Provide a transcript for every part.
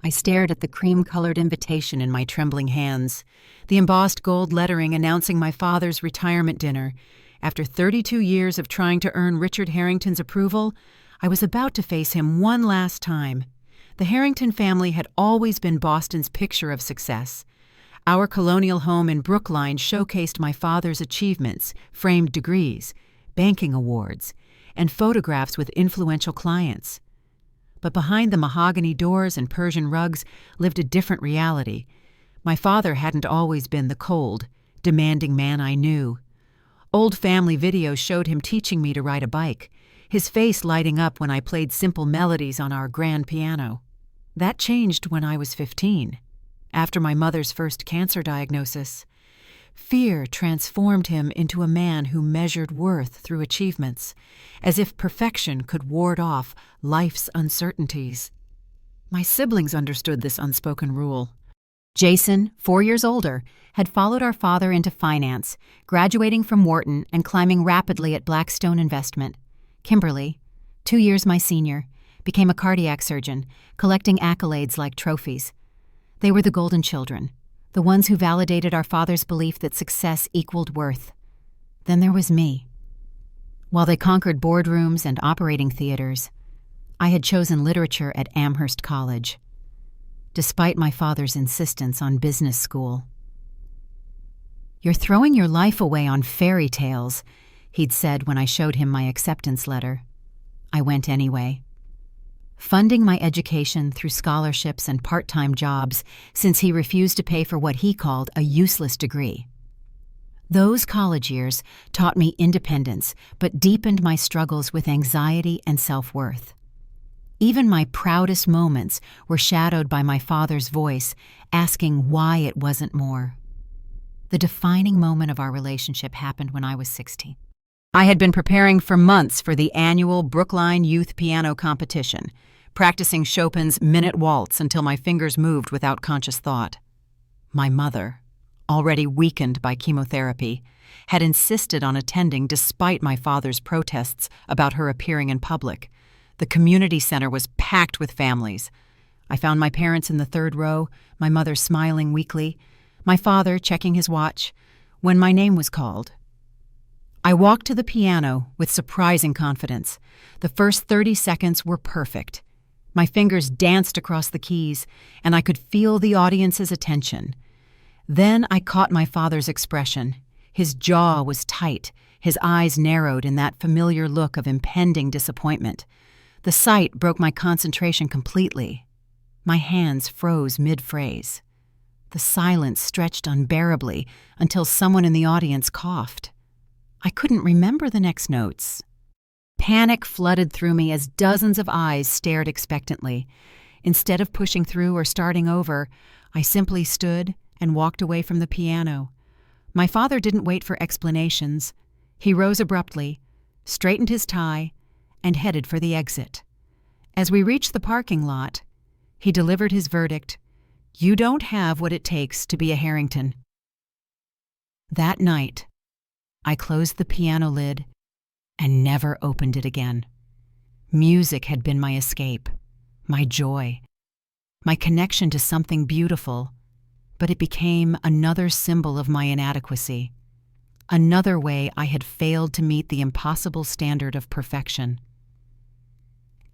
I stared at the cream-colored invitation in my trembling hands, the embossed gold lettering announcing my father's retirement dinner. After 32 years of trying to earn Richard Harrington's approval, I was about to face him one last time. The Harrington family had always been Boston's picture of success. Our colonial home in Brookline showcased my father's achievements, framed degrees, banking awards, and photographs with influential clients. But behind the mahogany doors and Persian rugs lived a different reality. My father hadn't always been the cold, demanding man I knew. Old family videos showed him teaching me to ride a bike, his face lighting up when I played simple melodies on our grand piano. That changed when I was 15, after my mother's first cancer diagnosis. Fear transformed him into a man who measured worth through achievements, as if perfection could ward off life's uncertainties. My siblings understood this unspoken rule. Jason, 4 years older, had followed our father into finance, graduating from Wharton and climbing rapidly at Blackstone Investment. Kimberly, 2 years my senior, became a cardiac surgeon, collecting accolades like trophies. They were the golden children, the ones who validated our father's belief that success equaled worth. Then there was me. While they conquered boardrooms and operating theaters, I had chosen literature at Amherst College, despite my father's insistence on business school. "You're throwing your life away on fairy tales," he'd said when I showed him my acceptance letter. I went anyway, funding my education through scholarships and part-time jobs since he refused to pay for what he called a useless degree. Those college years taught me independence, but deepened my struggles with anxiety and self-worth. Even my proudest moments were shadowed by my father's voice, asking why it wasn't more. The defining moment of our relationship happened when I was 16. I had been preparing for months for the annual Brookline Youth Piano Competition, practicing Chopin's Minute Waltz until my fingers moved without conscious thought. My mother, already weakened by chemotherapy, had insisted on attending despite my father's protests about her appearing in public. The community center was packed with families. I found my parents in the third row, my mother smiling weakly, my father checking his watch, when my name was called. I walked to the piano with surprising confidence. The first 30 seconds were perfect. My fingers danced across the keys, and I could feel the audience's attention. Then I caught my father's expression. His jaw was tight, his eyes narrowed in that familiar look of impending disappointment. The sight broke my concentration completely. My hands froze mid-phrase. The silence stretched unbearably until someone in the audience coughed. I couldn't remember the next notes. Panic flooded through me as dozens of eyes stared expectantly. Instead of pushing through or starting over, I simply stood and walked away from the piano. My father didn't wait for explanations. He rose abruptly, straightened his tie, and headed for the exit. As we reached the parking lot, he delivered his verdict: "You don't have what it takes to be a Harrington." That night, I closed the piano lid and never opened it again. Music had been my escape, my joy, my connection to something beautiful, but it became another symbol of my inadequacy, another way I had failed to meet the impossible standard of perfection.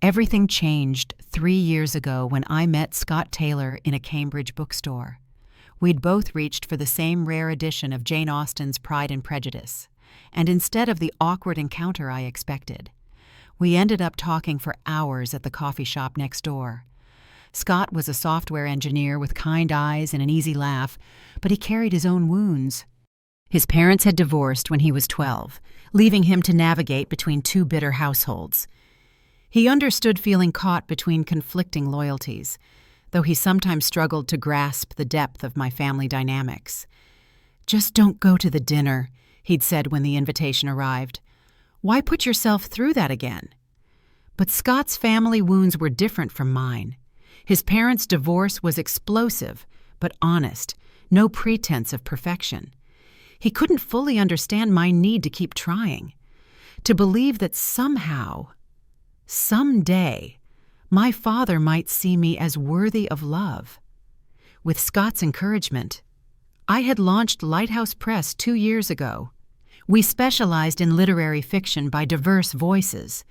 Everything changed 3 years ago when I met Scott Taylor in a Cambridge bookstore. We'd both reached for the same rare edition of Jane Austen's Pride and Prejudice, and instead of the awkward encounter I expected, we ended up talking for hours at the coffee shop next door. Scott was a software engineer with kind eyes and an easy laugh, but he carried his own wounds. His parents had divorced when he was 12, leaving him to navigate between two bitter households. He understood feeling caught between conflicting loyalties, though he sometimes struggled to grasp the depth of my family dynamics. "Just don't go to the dinner," he'd said when the invitation arrived. "Why put yourself through that again?" But Scott's family wounds were different from mine. His parents' divorce was explosive, but honest, no pretense of perfection. He couldn't fully understand my need to keep trying, to believe that somehow, someday, my father might see me as worthy of love. With Scott's encouragement, I had launched Lighthouse Press 2 years ago. We specialized in literary fiction by diverse voices,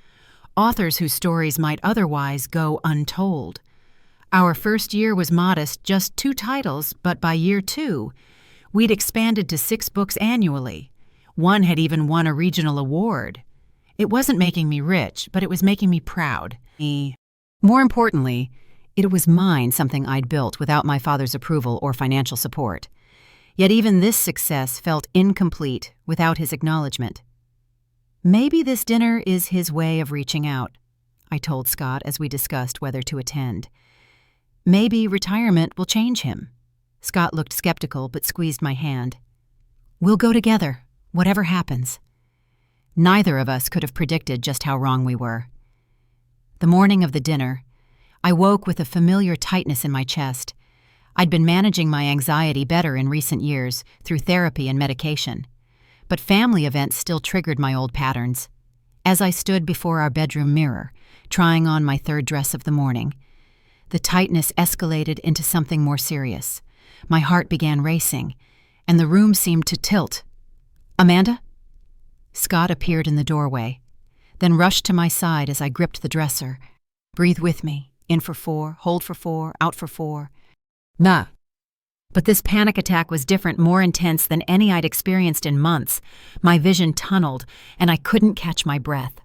authors whose stories might otherwise go untold. Our first year was modest, just 2 titles, but by year 2, we'd expanded to 6 books annually. One had even won a regional award. It wasn't making me rich, but it was making me proud. More importantly, it was mine, something I'd built without my father's approval or financial support. Yet even this success felt incomplete without his acknowledgement. Maybe this dinner is his way of reaching out, I told Scott as we discussed whether to attend. Maybe retirement will change him. Scott looked skeptical but squeezed my hand. We'll go together, whatever happens. Neither of us could have predicted just how wrong we were. The morning of the dinner, I woke with a familiar tightness in my chest. I'd been managing my anxiety better in recent years through therapy and medication, but family events still triggered my old patterns. As I stood before our bedroom mirror, trying on my 3rd dress of the morning, the tightness escalated into something more serious. My heart began racing, and the room seemed to tilt. Amanda? Scott appeared in the doorway, then rushed to my side as I gripped the dresser. Breathe with me. In for 4, hold for 4, out for 4. Nah. But this panic attack was different, more intense than any I'd experienced in months. My vision tunneled, and I couldn't catch my breath.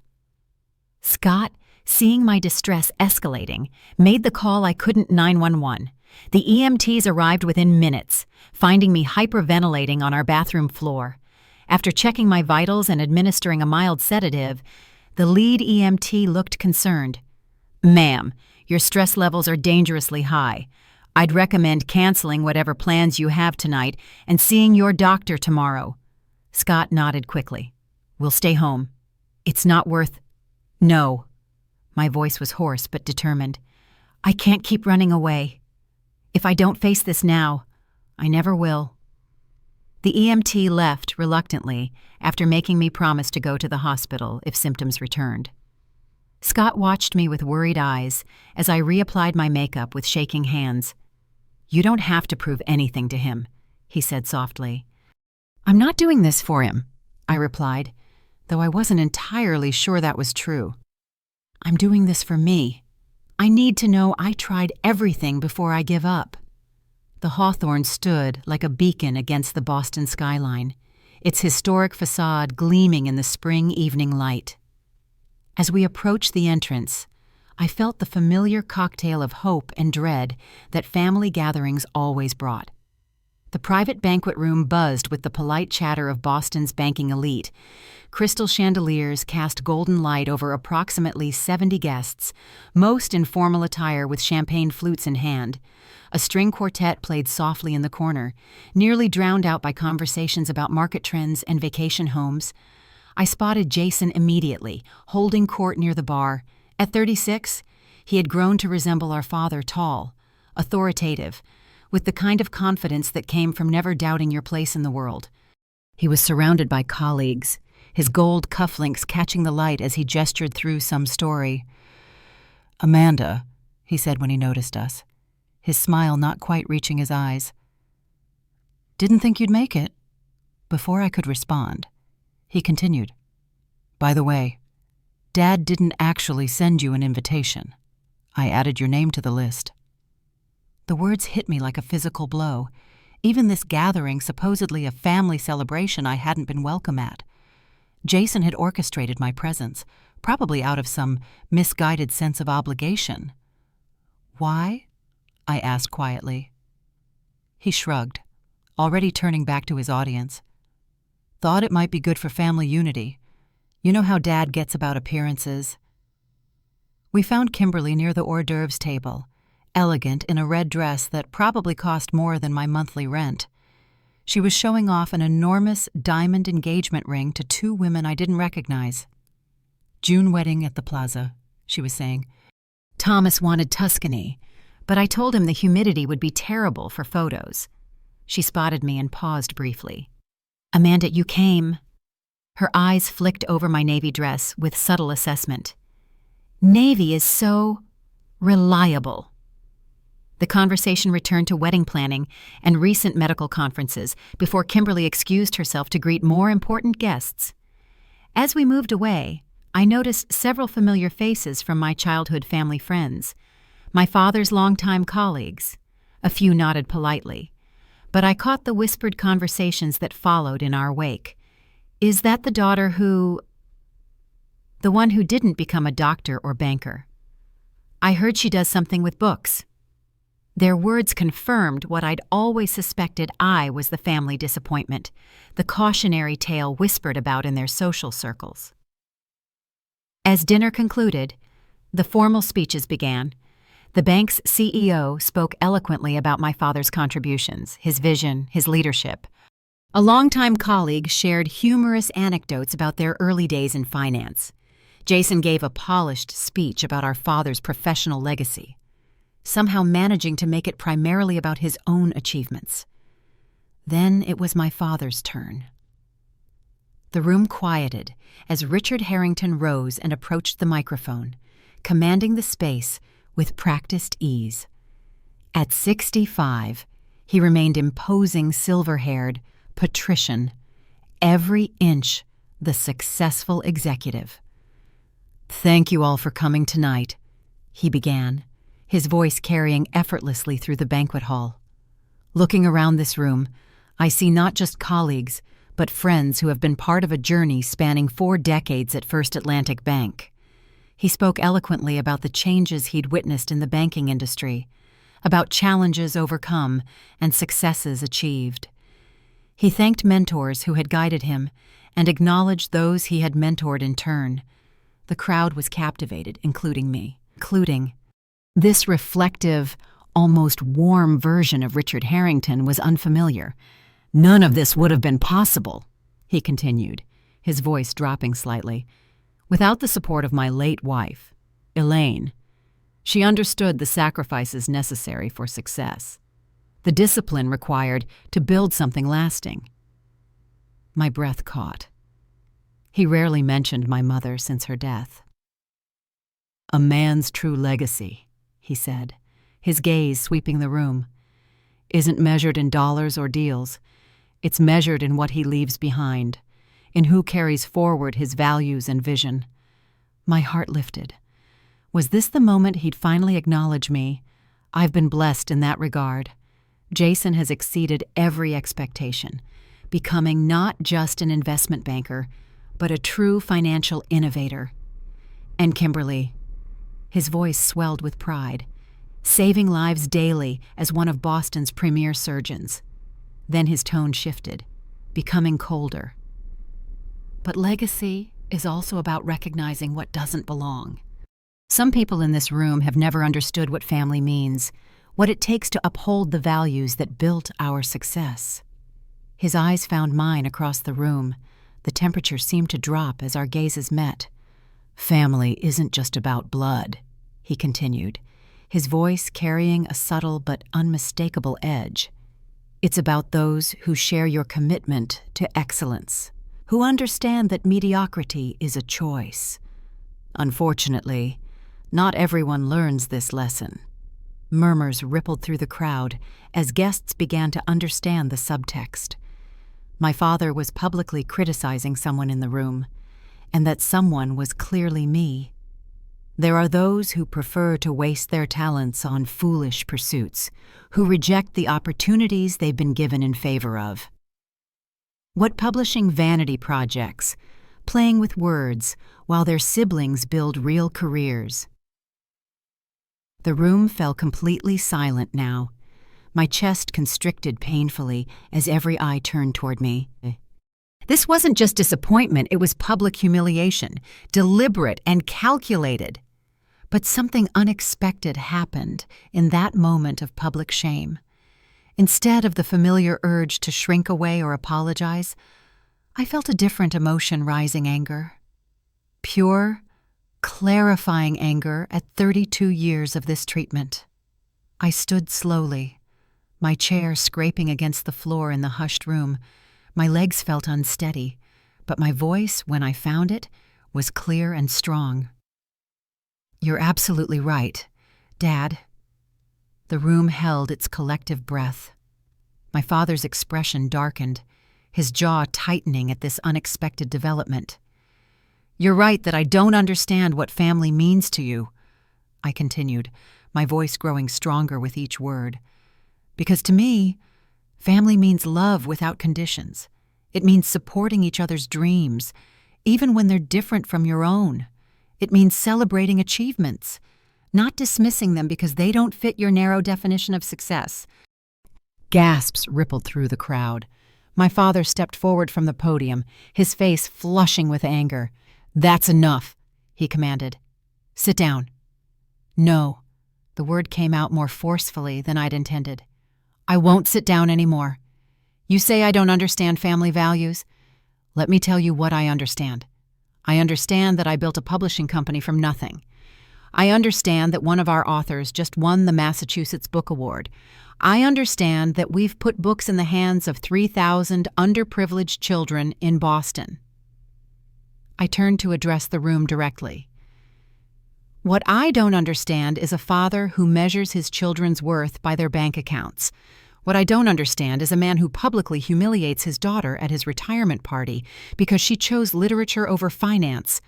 Scott, seeing my distress escalating, made the call I couldn't 911. The EMTs arrived within minutes, finding me hyperventilating on our bathroom floor. After checking my vitals and administering a mild sedative, the lead EMT looked concerned. Ma'am, your stress levels are dangerously high. I'd recommend canceling whatever plans you have tonight and seeing your doctor tomorrow. Scott nodded quickly. We'll stay home. It's not worth... No. My voice was hoarse but determined. I can't keep running away. If I don't face this now, I never will. The EMT left reluctantly after making me promise to go to the hospital if symptoms returned. Scott watched me with worried eyes as I reapplied my makeup with shaking hands. You don't have to prove anything to him, he said softly. I'm not doing this for him, I replied, though I wasn't entirely sure that was true. I'm doing this for me. I need to know I tried everything before I give up. The Hawthorne stood like a beacon against the Boston skyline, its historic facade gleaming in the spring evening light. As we approached the entrance, I felt the familiar cocktail of hope and dread that family gatherings always brought. The private banquet room buzzed with the polite chatter of Boston's banking elite. Crystal chandeliers cast golden light over approximately 70 guests, most in formal attire with champagne flutes in hand. A string quartet played softly in the corner, nearly drowned out by conversations about market trends and vacation homes. I spotted Jason immediately, holding court near the bar. At 36, he had grown to resemble our father, tall, authoritative, with the kind of confidence that came from never doubting your place in the world. He was surrounded by colleagues, his gold cufflinks catching the light as he gestured through some story. Amanda, he said when he noticed us, his smile not quite reaching his eyes. Didn't think you'd make it. Before I could respond, he continued. By the way, Dad didn't actually send you an invitation. I added your name to the list. The words hit me like a physical blow. Even this gathering, supposedly a family celebration, I hadn't been welcome at. Jason had orchestrated my presence, probably out of some misguided sense of obligation. Why? I asked quietly. He shrugged, already turning back to his audience. Thought it might be good for family unity. You know how Dad gets about appearances. We found Kimberly near the hors d'oeuvres table, elegant in a red dress that probably cost more than my monthly rent. She was showing off an enormous diamond engagement ring to 2 women I didn't recognize. June wedding at the plaza, she was saying. Thomas wanted Tuscany, but I told him the humidity would be terrible for photos. She spotted me and paused briefly. Amanda, you came. Her eyes flicked over my navy dress with subtle assessment. Navy is so... reliable. The conversation returned to wedding planning and recent medical conferences before Kimberly excused herself to greet more important guests. As we moved away, I noticed several familiar faces from my childhood family friends, my father's longtime colleagues. A few nodded politely, but I caught the whispered conversations that followed in our wake. Is that the daughter who... The one who didn't become a doctor or banker. I heard she does something with books. Their words confirmed what I'd always suspected I was the family disappointment, the cautionary tale whispered about in their social circles. As dinner concluded, the formal speeches began. The bank's CEO spoke eloquently about my father's contributions, his vision, his leadership. A longtime colleague shared humorous anecdotes about their early days in finance. Jason gave a polished speech about our father's professional legacy, somehow managing to make it primarily about his own achievements. Then it was my father's turn. The room quieted as Richard Harrington rose and approached the microphone, commanding the space with practiced ease. At 65, he remained imposing, silver-haired, patrician, every inch the successful executive. "Thank you all for coming tonight," he began, his voice carrying effortlessly through the banquet hall. Looking around this room, I see not just colleagues, but friends who have been part of a journey spanning 4 decades at First Atlantic Bank. He spoke eloquently about the changes he'd witnessed in the banking industry, about challenges overcome and successes achieved. He thanked mentors who had guided him and acknowledged those he had mentored in turn. The crowd was captivated, including me. This reflective, almost warm version of Richard Harrington was unfamiliar. "None of this would have been possible," he continued, his voice dropping slightly, "without the support of my late wife, Elaine. She understood the sacrifices necessary for success, the discipline required to build something lasting." My breath caught. He rarely mentioned my mother since her death. "A man's true legacy," he said, his gaze sweeping the room, "isn't measured in dollars or deals. It's measured in what he leaves behind, in who carries forward his values and vision." My heart lifted. Was this the moment he'd finally acknowledge me? I've been blessed in that regard. Jason has exceeded every expectation, becoming not just an investment banker, but a true financial innovator. And Kimberly, his voice swelled with pride, saving lives daily as one of Boston's premier surgeons. Then his tone shifted, becoming colder. But legacy is also about recognizing what doesn't belong. Some people in this room have never understood what family means, what it takes to uphold the values that built our success. His eyes found mine across the room. The temperature seemed to drop as our gazes met. "Family isn't just about blood," he continued, his voice carrying a subtle but unmistakable edge. "It's about those who share your commitment to excellence, who understand that mediocrity is a choice. Unfortunately, not everyone learns this lesson." Murmurs rippled through the crowd as guests began to understand the subtext. My father was publicly criticizing someone in the room, and that someone was clearly me. There are those who prefer to waste their talents on foolish pursuits, who reject the opportunities they've been given in favor of. What publishing vanity projects, playing with words while their siblings build real careers. The room fell completely silent now. My chest constricted painfully as every eye turned toward me. This wasn't just disappointment, it was public humiliation, deliberate and calculated. But something unexpected happened in that moment of public shame. Instead of the familiar urge to shrink away or apologize, I felt a different emotion rising: anger. Pure, clarifying anger at 32 years of this treatment. I stood slowly, my chair scraping against the floor in the hushed room. My legs felt unsteady, but my voice, when I found it, was clear and strong. "You're absolutely right. Dad. The room held its collective breath. My father's expression darkened, his jaw tightening at this unexpected development. "You're right that I don't understand what family means to you," I continued, my voice growing stronger with each word. "Because to me, family means love without conditions. It means supporting each other's dreams, even when they're different from your own. It means celebrating achievements, not dismissing them because they don't fit your narrow definition of success." Gasps rippled through the crowd. My father stepped forward from the podium, his face flushing with anger. "That's enough," he commanded. "Sit down." "No." The word came out more forcefully than I'd intended. "I won't sit down anymore. You say I don't understand family values? Let me tell you what I understand. I understand that I built a publishing company from nothing. I understand that one of our authors just won the Massachusetts Book Award. I understand that we've put books in the hands of 3,000 underprivileged children in Boston." I turned to address the room directly. "What I don't understand is a father who measures his children's worth by their bank accounts. What I don't understand is a man who publicly humiliates his daughter at his retirement party because she chose literature over finance."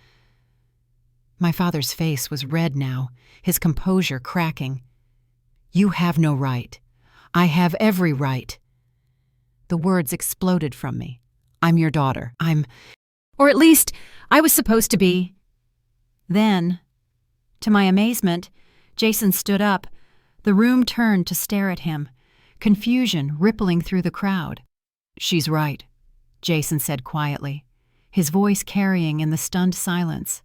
My father's face was red now, his composure cracking. "You have no right. I have every right." The words exploded from me. "I'm your daughter. Or at least, I was supposed to be." Then, to my amazement, Jason stood up. The room turned to stare at him, confusion rippling through the crowd. "She's right," Jason said quietly, his voice carrying in the stunned silence.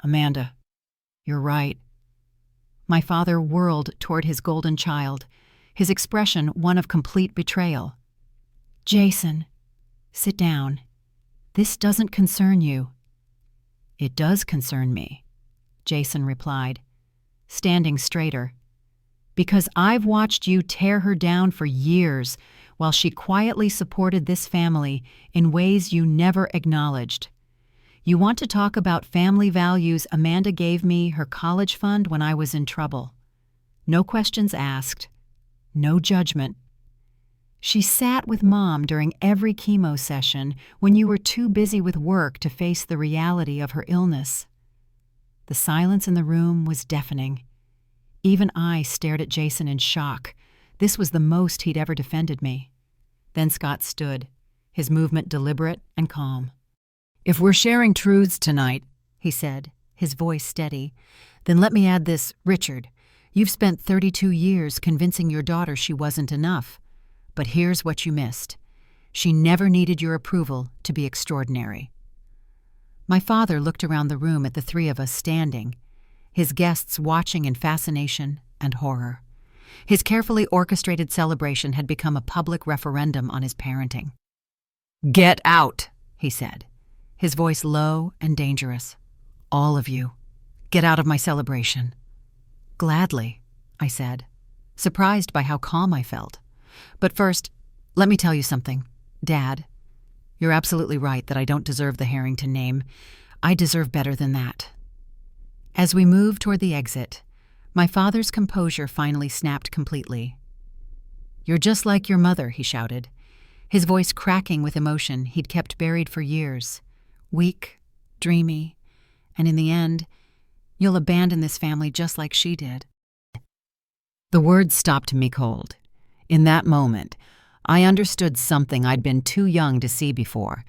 "Amanda, you're right." My father whirled toward his golden child, his expression one of complete betrayal. "Jason, sit down. This doesn't concern you." "It does concern me," Jason replied, standing straighter. "Because I've watched you tear her down for years while she quietly supported this family in ways you never acknowledged. You want to talk about family values? Amanda gave me her college fund when I was in trouble. No questions asked, no judgment. She sat with Mom during every chemo session when you were too busy with work to face the reality of her illness." The silence in the room was deafening. Even I stared at Jason in shock. This was the most he'd ever defended me. Then Scott stood, his movement deliberate and calm. "If we're sharing truths tonight," he said, his voice steady, "then let me add this. Richard, you've spent 32 years convincing your daughter she wasn't enough. But here's what you missed. She never needed your approval to be extraordinary." My father looked around the room at the three of us standing, his guests watching in fascination and horror. His carefully orchestrated celebration had become a public referendum on his parenting. "Get out," he said, his voice low and dangerous. "All of you, get out of my celebration." "Gladly," I said, surprised by how calm I felt. "But first, let me tell you something. Dad, you're absolutely right that I don't deserve the Harrington name. I deserve better than that." As we moved toward the exit, my father's composure finally snapped completely. "You're just like your mother," he shouted, his voice cracking with emotion he'd kept buried for years. "Weak, dreamy, and in the end, you'll abandon this family just like she did." The words stopped me cold. In that moment, I understood something I'd been too young to see before.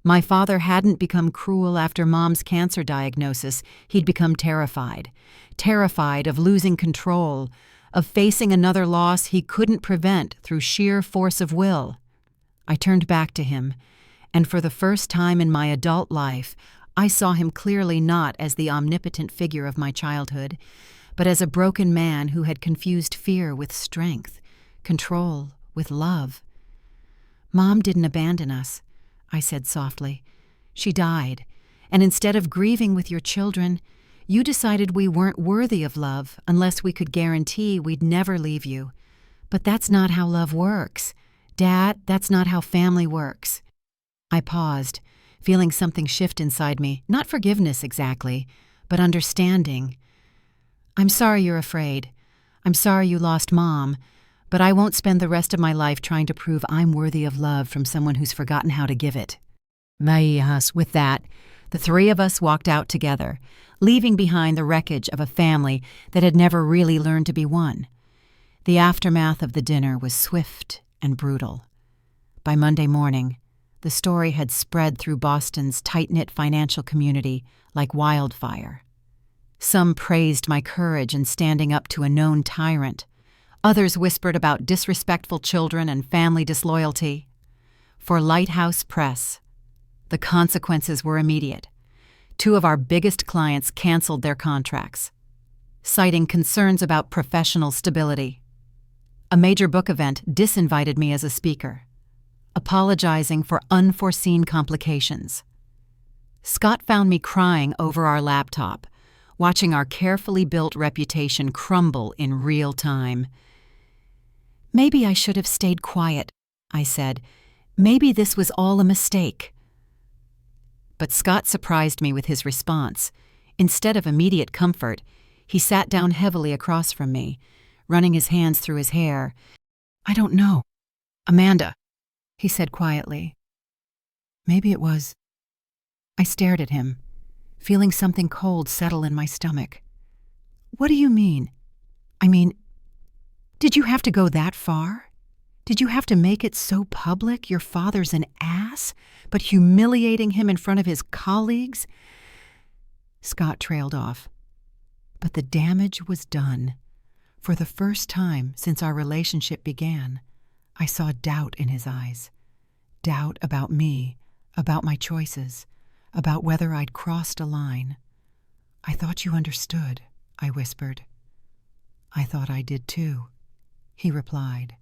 My father hadn't become cruel after Mom's cancer diagnosis. He'd become terrified. Terrified of losing control, of facing another loss he couldn't prevent through sheer force of will. I turned back to him, and for the first time in my adult life, I saw him clearly not as the omnipotent figure of my childhood, but as a broken man who had confused fear with strength, control with love. "Mom didn't abandon us," I said softly. "She died, and instead of grieving with your children, you decided we weren't worthy of love unless we could guarantee we'd never leave you. But that's not how love works. Dad, that's not how family works." I paused, feeling something shift inside me, not forgiveness exactly, but understanding. I'm sorry you're afraid. I'm sorry you lost Mom, but I won't spend the rest of my life trying to prove I'm worthy of love from someone who's forgotten how to give it. With that, the three of us walked out together, leaving behind the wreckage of a family that had never really learned to be one. The aftermath of the dinner was swift and brutal. By Monday morning, the story had spread through Boston's tight-knit financial community like wildfire. Some praised my courage in standing up to a known tyrant. Others whispered about disrespectful children and family disloyalty. For Lighthouse Press, the consequences were immediate. 2 of our biggest clients canceled their contracts, citing concerns about professional stability. A major book event disinvited me as a speaker, apologizing for unforeseen complications. Scott found me crying over our laptop, watching our carefully built reputation crumble in real time. "Maybe I should have stayed quiet," I said. "Maybe this was all a mistake." But Scott surprised me with his response. Instead of immediate comfort, he sat down heavily across from me, running his hands through his hair. "I don't know, Amanda," he said quietly. "Maybe it was." I stared at him, feeling something cold settle in my stomach. "What do you mean? I mean, did you have to go that far? Did you have to make it so public your father's an ass, but humiliating him in front of his colleagues?" Scott trailed off. But the damage was done. For the first time since our relationship began, I saw doubt in his eyes. Doubt about me, about my choices, about whether I'd crossed a line. "I thought you understood," I whispered. "I thought I did too," he replied.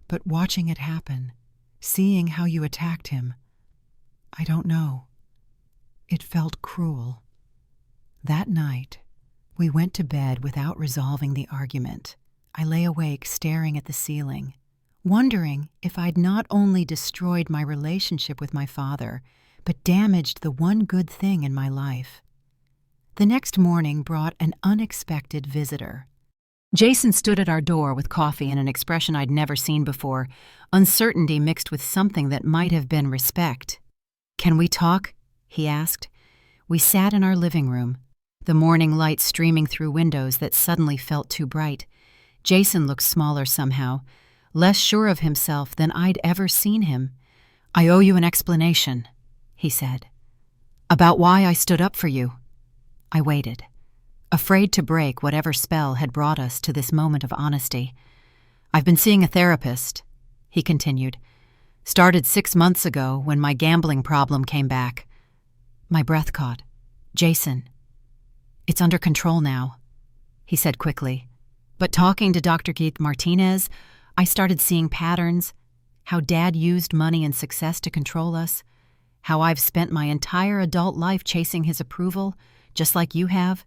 "But watching it happen, seeing how you attacked him, I don't know. It felt cruel." That night, we went to bed without resolving the argument. I lay awake staring at the ceiling, wondering if I'd not only destroyed my relationship with my father, but damaged the one good thing in my life. The next morning brought an unexpected visitor. Jason stood at our door with coffee and an expression I'd never seen before, uncertainty mixed with something that might have been respect. "Can we talk?" he asked. We sat in our living room, the morning light streaming through windows that suddenly felt too bright. Jason looked smaller somehow, less sure of himself than I'd ever seen him. "I owe you an explanation," he said. "About why I stood up for you." I waited, afraid to break whatever spell had brought us to this moment of honesty. "I've been seeing a therapist," he continued. "Started 6 months ago when my gambling problem came back." My breath caught. "Jason, it's under control now," he said quickly. "But talking to Dr. Keith Martinez, I started seeing patterns, how Dad used money and success to control us, how I've spent my entire adult life chasing his approval, just like you have."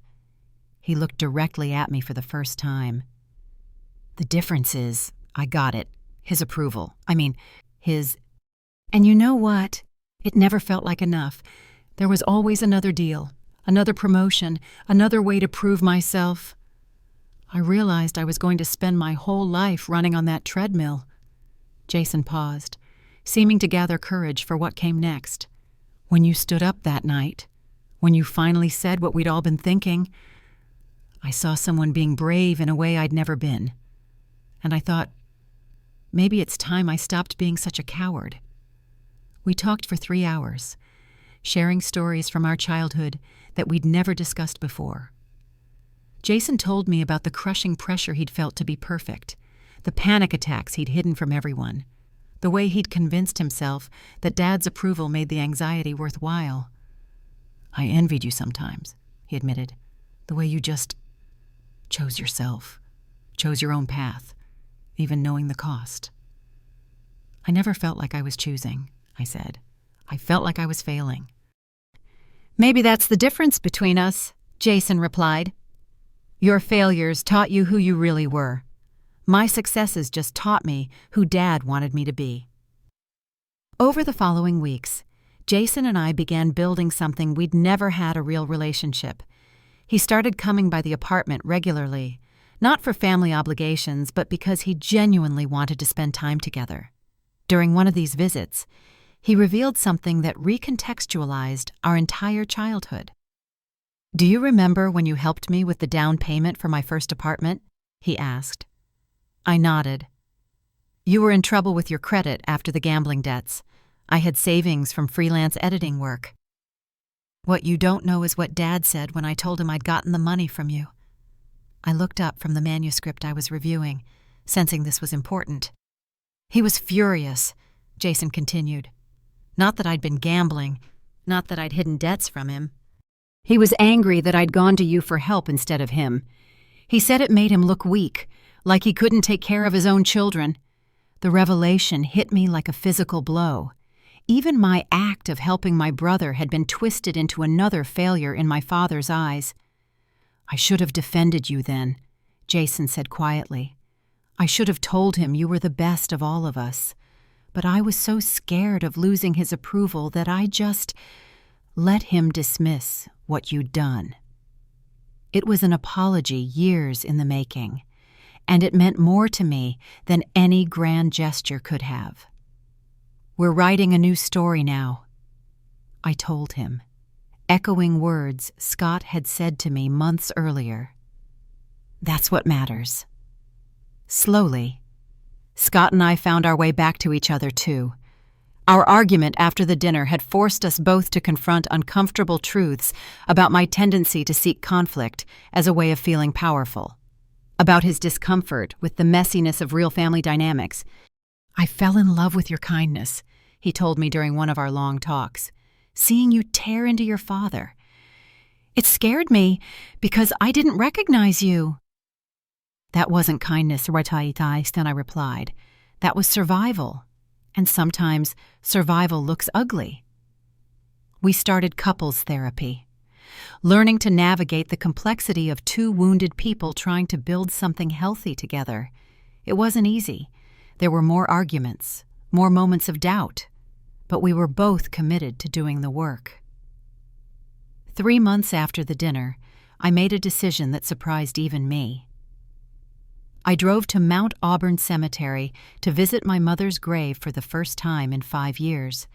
He looked directly at me for the first time. "The difference is, I got it. His approval. His... And you know what? It never felt like enough. There was always another deal, another promotion, another way to prove myself. I realized I was going to spend my whole life running on that treadmill." Jason paused, seeming to gather courage for what came next. "When you stood up that night, when you finally said what we'd all been thinking, I saw someone being brave in a way I'd never been. And I thought, maybe it's time I stopped being such a coward." We talked for 3 hours, sharing stories from our childhood that we'd never discussed before. Jason told me about the crushing pressure he'd felt to be perfect, the panic attacks he'd hidden from everyone, the way he'd convinced himself that Dad's approval made the anxiety worthwhile. "I envied you sometimes," he admitted, "the way you just chose yourself, chose your own path, even knowing the cost." "I never felt like I was choosing," I said. "I felt like I was failing." "Maybe that's the difference between us," Jason replied. "Your failures taught you who you really were. My successes just taught me who Dad wanted me to be." Over the following weeks, Jason and I began building something we'd never had a real relationship. He started coming by the apartment regularly, not for family obligations, but because he genuinely wanted to spend time together. During one of these visits, he revealed something that recontextualized our entire childhood. "Do you remember when you helped me with the down payment for my first apartment?" he asked. I nodded. "You were in trouble with your credit after the gambling debts. I had savings from freelance editing work. What you don't know is what Dad said when I told him I'd gotten the money from you." I looked up from the manuscript I was reviewing, sensing this was important. "He was furious," Jason continued. "Not that I'd been gambling, not that I'd hidden debts from him. He was angry that I'd gone to you for help instead of him. He said it made him look weak, like he couldn't take care of his own children. The revelation hit me like a physical blow. Even my act of helping my brother had been twisted into another failure in my father's eyes. "I should have defended you then," Jason said quietly. "I should have told him you were the best of all of us. But I was so scared of losing his approval that I just let him dismiss what you'd done." It was an apology years in the making, and it meant more to me than any grand gesture could have. "We're writing a new story now," I told him, echoing words Scott had said to me months earlier. "That's what matters." Slowly, Scott and I found our way back to each other too. Our argument after the dinner had forced us both to confront uncomfortable truths about my tendency to seek conflict as a way of feeling powerful, about his discomfort with the messiness of real family dynamics. "I fell in love with your kindness," he told me during one of our long talks, "seeing you tear into your father. It scared me because I didn't recognize you." "That wasn't kindness, I replied. "That was survival. And sometimes survival looks ugly." We started couples therapy, learning to navigate the complexity of two wounded people trying to build something healthy together. It wasn't easy. There were more arguments, more moments of doubt, but we were both committed to doing the work. 3 months after the dinner, I made a decision that surprised even me. I drove to Mount Auburn Cemetery to visit my mother's grave for the first time in 5 years.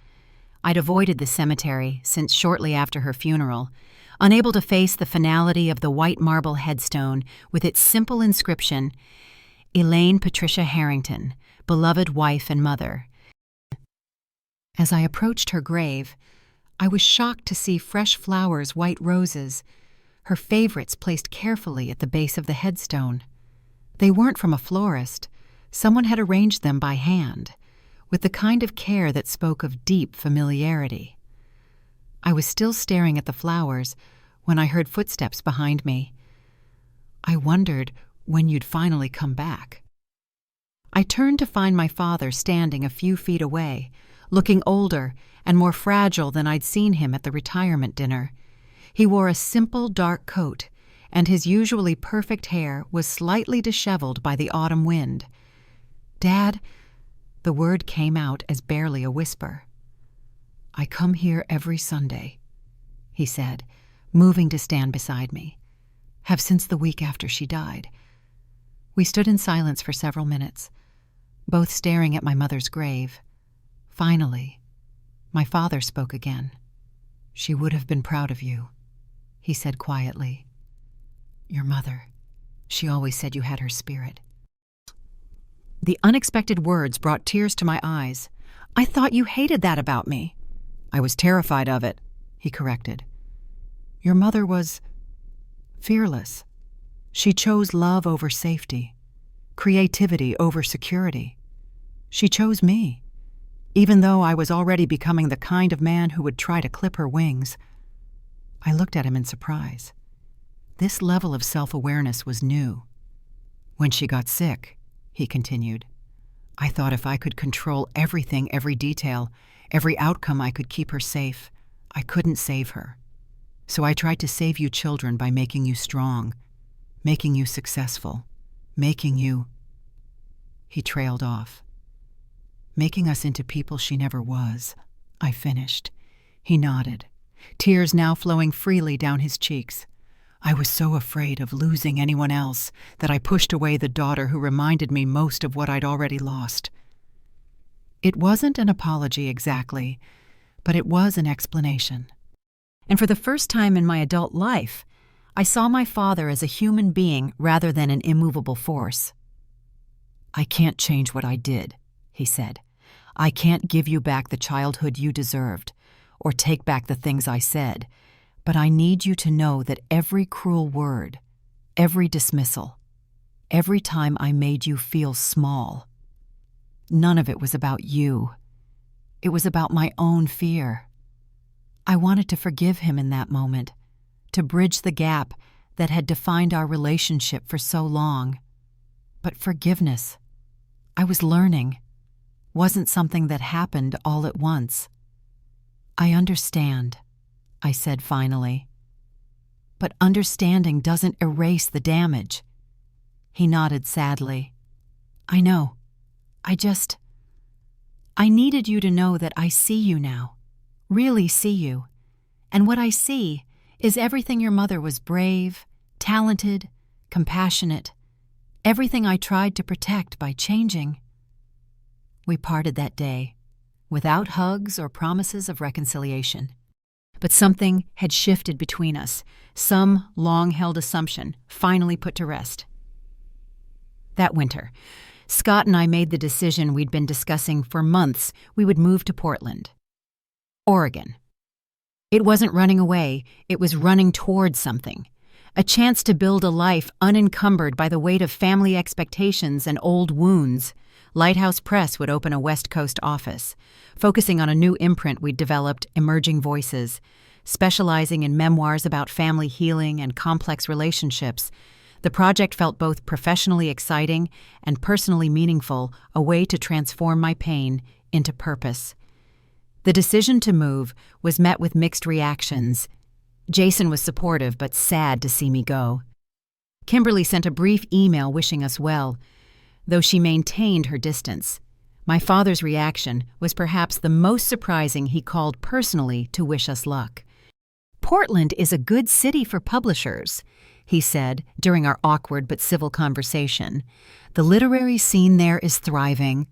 I'd avoided the cemetery since shortly after her funeral, unable to face the finality of the white marble headstone with its simple inscription, "Elaine Patricia Harrington, beloved wife and mother." As I approached her grave, I was shocked to see fresh flowers, white roses, her favorites placed carefully at the base of the headstone. They weren't from a florist. Someone had arranged them by hand, with the kind of care that spoke of deep familiarity. I was still staring at the flowers when I heard footsteps behind me. "I wondered when you'd finally come back." I turned to find my father standing a few feet away, looking older and more fragile than I'd seen him at the retirement dinner. He wore a simple dark coat, and his usually perfect hair was slightly disheveled by the autumn wind. "Dad," the word came out as barely a whisper. "I come here every Sunday," he said, moving to stand beside me. "Have since the week after she died." We stood in silence for several minutes, both staring at my mother's grave. Finally, my father spoke again. "She would have been proud of you," he said quietly. "Your mother, she always said you had her spirit." The unexpected words brought tears to my eyes. "I thought you hated that about me." "I was terrified of it," he corrected. "Your mother was fearless. She chose love over safety, creativity over security. She chose me, even though I was already becoming the kind of man who would try to clip her wings." I looked at him in surprise. This level of self-awareness was new. "When she got sick," he continued, "I thought if I could control everything, every detail, every outcome, I could keep her safe. I couldn't save her. So I tried to save you children by making you strong, making you successful, making you—" He trailed off. "Making us into people she never was," I finished. He nodded, tears now flowing freely down his cheeks. I was so afraid of losing anyone else that I pushed away the daughter who reminded me most of what I'd already lost. It wasn't an apology exactly, but it was an explanation. And for the first time in my adult life, I saw my father as a human being rather than an immovable force. "I can't change what I did," he said. "I can't give you back the childhood you deserved, or take back the things I said, but I need you to know that every cruel word, every dismissal, every time I made you feel small, none of it was about you. It was about my own fear." I wanted to forgive him in that moment, to bridge the gap that had defined our relationship for so long. But forgiveness, I was learning, wasn't something that happened all at once. "I understand," I said finally. "But understanding doesn't erase the damage." He nodded sadly. "I know. I needed you to know that I see you now, really see you. And what I see is everything your mother was brave, talented, compassionate, everything I tried to protect by changing." We parted that day, without hugs or promises of reconciliation. But something had shifted between us, some long-held assumption finally put to rest. That winter, Scott and I made the decision we'd been discussing for months we would move to Portland, Oregon. It wasn't running away, it was running towards something. A chance to build a life unencumbered by the weight of family expectations and old wounds. Lighthouse Press would open a West Coast office, focusing on a new imprint we'd developed, Emerging Voices, specializing in memoirs about family healing and complex relationships. The project felt both professionally exciting and personally meaningful, a way to transform my pain into purpose. The decision to move was met with mixed reactions. Jason was supportive but sad to see me go. Kimberly sent a brief email wishing us well, though she maintained her distance. My father's reaction was perhaps the most surprising. He called personally to wish us luck. "Portland is a good city for publishers," he said during our awkward but civil conversation. "The literary scene there is thriving."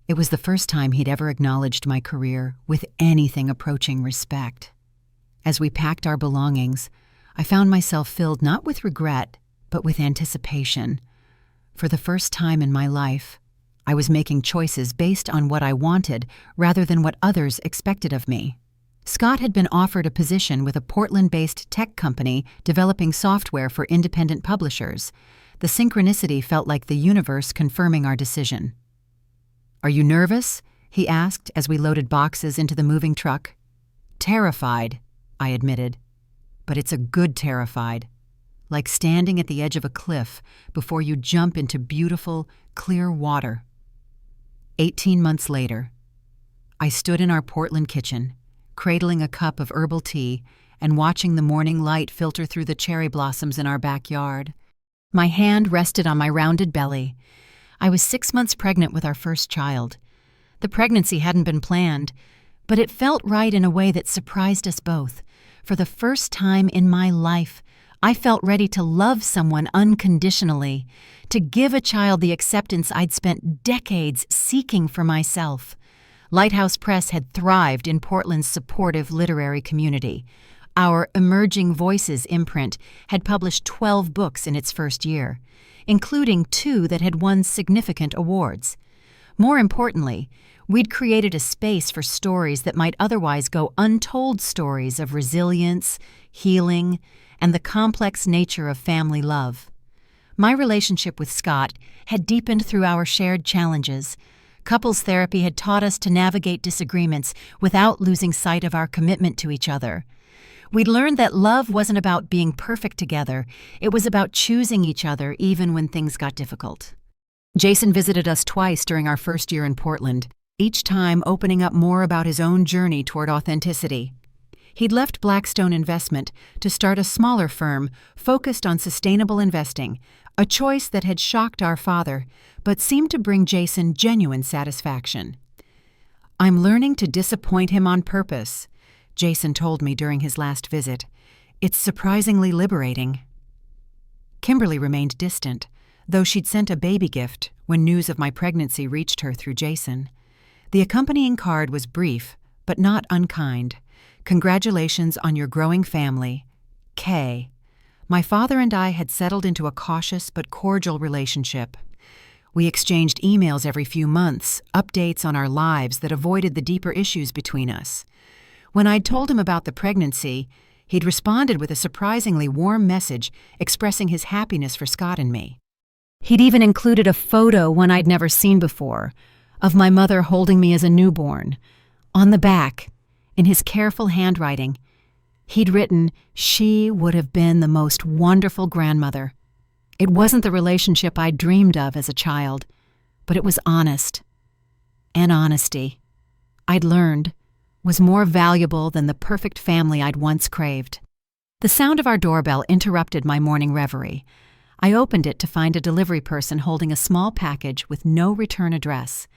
It was the first time he'd ever acknowledged my career with anything approaching respect. As we packed our belongings, I found myself filled not with regret, but with anticipation. For the first time in my life, I was making choices based on what I wanted rather than what others expected of me. Scott had been offered a position with a Portland-based tech company developing software for independent publishers. The synchronicity felt like the universe confirming our decision. "Are you nervous?" he asked as we loaded boxes into the moving truck. "Terrified," I admitted. "But it's a good terrified. Like standing at the edge of a cliff before you jump into beautiful, clear water." 18 months later, I stood in our Portland kitchen, cradling a cup of herbal tea and watching the morning light filter through the cherry blossoms in our backyard. My hand rested on my rounded belly. I was 6 months pregnant with our first child. The pregnancy hadn't been planned, but it felt right in a way that surprised us both. For the first time in my life, I felt ready to love someone unconditionally, to give a child the acceptance I'd spent decades seeking for myself. Lighthouse Press had thrived in Portland's supportive literary community. Our Emerging Voices imprint had published 12 books in its first year, including 2 that had won significant awards. More importantly, we'd created a space for stories that might otherwise go untold, stories of resilience, healing, and the complex nature of family love. My relationship with Scott had deepened through our shared challenges. Couples therapy had taught us to navigate disagreements without losing sight of our commitment to each other. We'd learned that love wasn't about being perfect together. It was about choosing each other even when things got difficult. Jason visited us twice during our first year in Portland, each time opening up more about his own journey toward authenticity. He'd left Blackstone Investment to start a smaller firm focused on sustainable investing, a choice that had shocked our father, but seemed to bring Jason genuine satisfaction. "I'm learning to disappoint him on purpose," Jason told me during his last visit. It's surprisingly liberating." Kimberly remained distant, though she'd sent a baby gift when news of my pregnancy reached her through Jason. The accompanying card was brief, but not unkind. "Congratulations on your growing family. K." My father and I had settled into a cautious but cordial relationship. We exchanged emails every few months, updates on our lives that avoided the deeper issues between us. When I'd told him about the pregnancy, he'd responded with a surprisingly warm message expressing his happiness for Scott and me. He'd even included a photo, one I'd never seen before, of my mother holding me as a newborn. On the back, in his careful handwriting, he'd written, "She would have been the most wonderful grandmother." It wasn't the relationship I dreamed of as a child, but it was honest. And honesty, I'd learned, was more valuable than the perfect family I'd once craved. The sound of our doorbell interrupted my morning reverie. I opened it to find a delivery person holding a small package with no return address.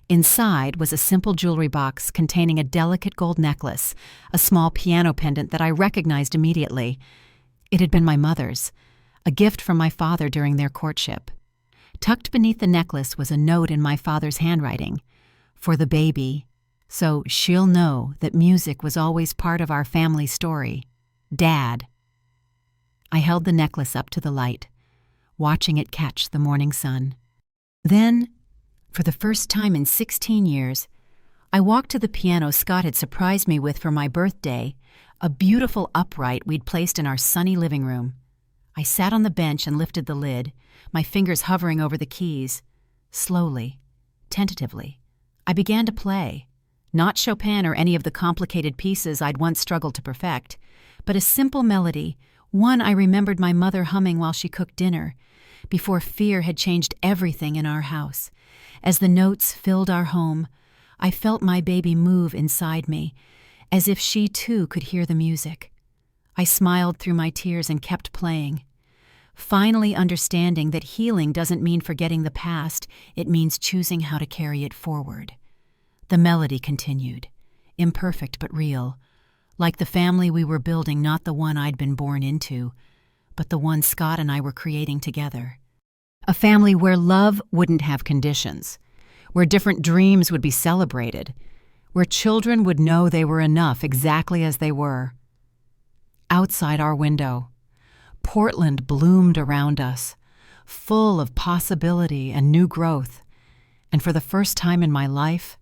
Inside was a simple jewelry box containing a delicate gold necklace, a small piano pendant that I recognized immediately. It had been my mother's, a gift from my father during their courtship. Tucked beneath the necklace was a note in my father's handwriting. "For the baby, so she'll know that music was always part of our family story. Dad." I held the necklace up to the light, watching it catch the morning sun. Then, for the first time in 16 years, I walked to the piano Scott had surprised me with for my birthday, a beautiful upright we'd placed in our sunny living room. I sat on the bench and lifted the lid, my fingers hovering over the keys. Slowly, tentatively, I began to play. Not Chopin or any of the complicated pieces I'd once struggled to perfect, but a simple melody, one I remembered my mother humming while she cooked dinner, before fear had changed everything in our house. As the notes filled our home, I felt my baby move inside me, as if she too could hear the music. I smiled through my tears and kept playing, finally understanding that healing doesn't mean forgetting the past, it means choosing how to carry it forward. The melody continued, imperfect but real, like the family we were building, not the one I'd been born into, but the one Scott and I were creating together. A family where love wouldn't have conditions, where different dreams would be celebrated, where children would know they were enough exactly as they were. Outside our window, Portland bloomed around us, full of possibility and new growth, and for the first time in my life,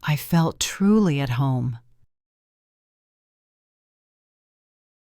I felt truly at home.